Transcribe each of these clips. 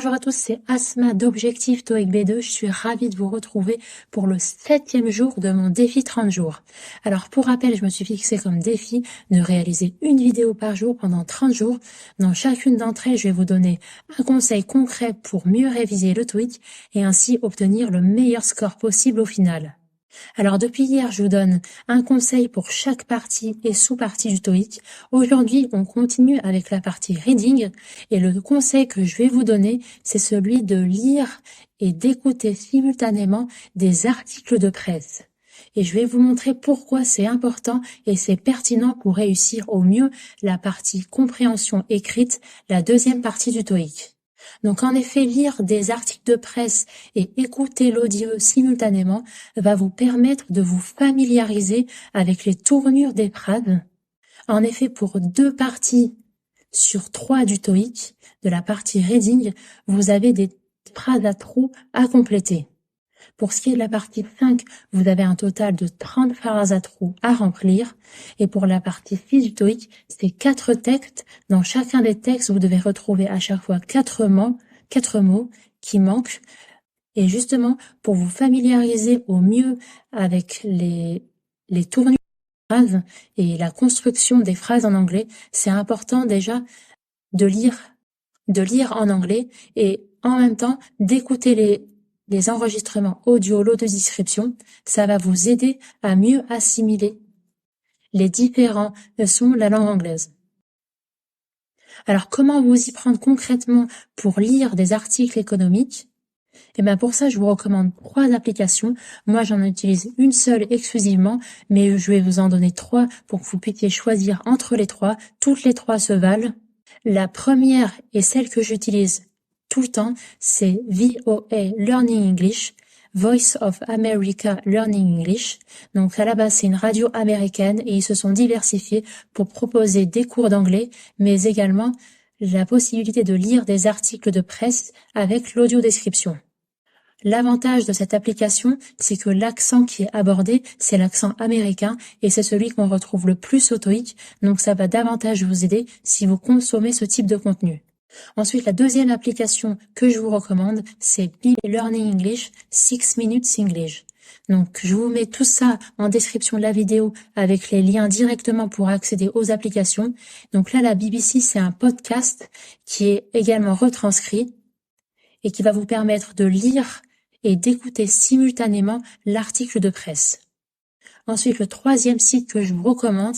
Bonjour à tous, c'est Asma d'Objectif TOEIC B2. Je suis ravie de vous retrouver pour le 7e jour de mon défi 30 jours. Alors pour rappel, je me suis fixé comme défi de réaliser une vidéo par jour pendant 30 jours. Dans chacune d'entre elles, je vais vous donner un conseil concret pour mieux réviser le TOEIC et ainsi obtenir le meilleur score possible au final. Alors depuis hier, je vous donne un conseil pour chaque partie et sous-partie du TOEIC. Aujourd'hui, on continue avec la partie reading et le conseil que je vais vous donner, c'est celui de lire et d'écouter simultanément des articles de presse. Et je vais vous montrer pourquoi c'est important et c'est pertinent pour réussir au mieux la partie compréhension écrite, la deuxième partie du TOEIC. Donc en effet, lire des articles de presse et écouter l'audio simultanément va vous permettre de vous familiariser avec les tournures des phrases. En effet, pour 2 parties sur 3 du TOEIC, de la partie reading, vous avez des phrases à trous à compléter. Pour ce qui est de la partie 5, vous avez un total de 30 phrases à trous à remplir. Et pour la partie 6 du TOEIC, c'est 4 textes. Dans chacun des textes, vous devez retrouver à chaque fois 4 mots qui manquent. Et justement, pour vous familiariser au mieux avec les tournures de phrases et la construction des phrases en anglais, c'est important déjà de lire en anglais et en même temps d'écouter les enregistrements audio, l'audio-description. Ça va vous aider à mieux assimiler les différents sons de la langue anglaise. Alors, comment vous y prendre concrètement pour lire des articles économiques? Et bien pour ça, je vous recommande 3 applications. Moi, j'en utilise une seule exclusivement, mais je vais vous en donner 3 pour que vous puissiez choisir entre les 3. Toutes les 3 se valent. La première et celle que j'utilise tout le temps, c'est VOA Learning English, Voice of America Learning English. Donc à la base, c'est une radio américaine et ils se sont diversifiés pour proposer des cours d'anglais, mais également la possibilité de lire des articles de presse avec l'audio-description. L'avantage de cette application, c'est que l'accent qui est abordé, c'est l'accent américain et c'est celui qu'on retrouve le plus au TOEIC, donc ça va davantage vous aider si vous consommez ce type de contenu. Ensuite, la deuxième application que je vous recommande, c'est BBC Learning English 6 Minutes English. Donc, je vous mets tout ça en description de la vidéo avec les liens directement pour accéder aux applications. Donc là, la BBC, c'est un podcast qui est également retranscrit et qui va vous permettre de lire et d'écouter simultanément l'article de presse. Ensuite, le 3e site que je vous recommande,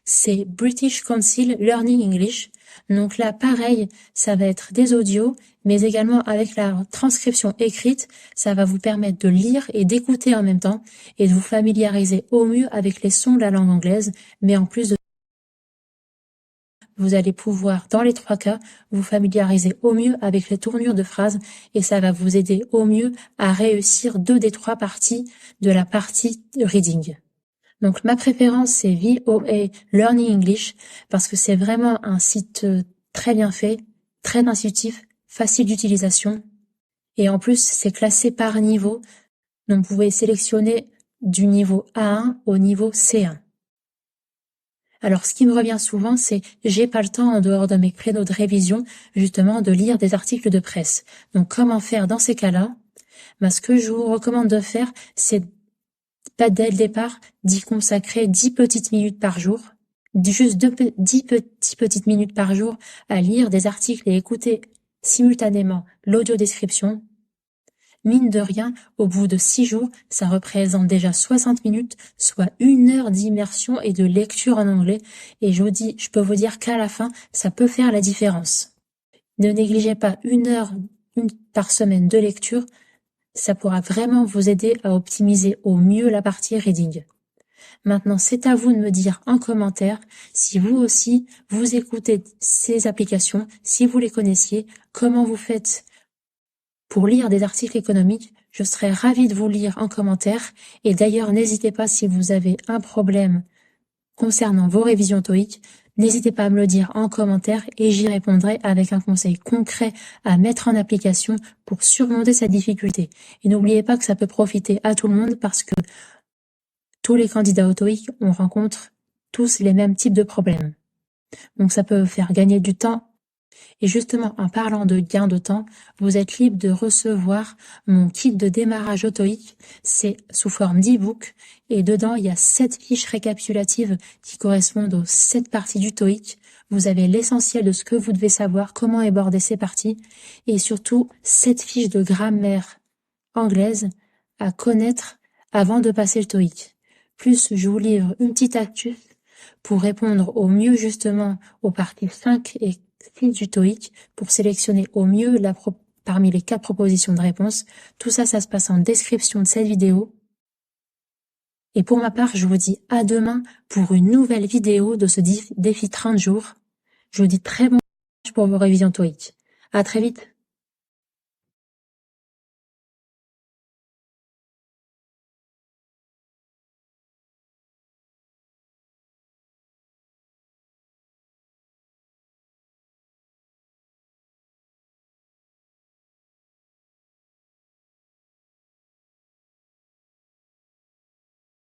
c'est British Council Learning English. Donc là, pareil, ça va être des audios, mais également avec la transcription écrite, ça va vous permettre de lire et d'écouter en même temps et de vous familiariser au mieux avec les sons de la langue anglaise, mais en plus de vous allez pouvoir, dans les 3 cas, vous familiariser au mieux avec les tournures de phrases et ça va vous aider au mieux à réussir 2 des 3 parties de la partie reading. Donc ma préférence, c'est VOA Learning English parce que c'est vraiment un site très bien fait, très intuitif, facile d'utilisation et en plus, c'est classé par niveau. Donc vous pouvez sélectionner du niveau A1 au niveau C1. Alors, ce qui me revient souvent, c'est j'ai pas le temps en dehors de mes créneaux de révision, justement, de lire des articles de presse. Donc, comment faire dans ces cas-là? Ce que je vous recommande de faire, c'est pas dès le départ d'y consacrer 10 petites minutes par jour, juste 10 petites minutes par jour à lire des articles et écouter simultanément l'audio-description. Mine de rien, au bout de 6 jours, ça représente déjà 60 minutes, soit 1 heure d'immersion et de lecture en anglais. Et je peux vous dire qu'à la fin, ça peut faire la différence. Ne négligez pas 1 heure par semaine de lecture. Ça pourra vraiment vous aider à optimiser au mieux la partie reading. Maintenant, c'est à vous de me dire en commentaire si vous aussi, vous écoutez ces applications, si vous les connaissiez, comment vous faites pour lire des articles économiques. Je serais ravie de vous lire en commentaire et d'ailleurs n'hésitez pas si vous avez un problème concernant vos révisions TOEIC, n'hésitez pas à me le dire en commentaire et j'y répondrai avec un conseil concret à mettre en application pour surmonter cette difficulté. Et n'oubliez pas que ça peut profiter à tout le monde parce que tous les candidats au TOEIC, on rencontre tous les mêmes types de problèmes. Donc ça peut faire gagner du temps Et justement, en parlant de gain de temps, vous êtes libre de recevoir mon kit de démarrage au TOEIC. C'est sous forme d'e-book et dedans, il y a 7 fiches récapitulatives qui correspondent aux 7 parties du TOEIC. Vous avez l'essentiel de ce que vous devez savoir, comment aborder ces parties et surtout 7 fiches de grammaire anglaise à connaître avant de passer le TOEIC. Plus, je vous livre une petite astuce pour répondre au mieux justement aux parties 5 et 6 du TOEIC pour sélectionner au mieux parmi les 4 propositions de réponse. Tout ça, ça se passe en description de cette vidéo. Et pour ma part, je vous dis à demain pour une nouvelle vidéo de ce défi 30 jours. Je vous dis très bon courage pour vos révisions TOEIC. À très vite.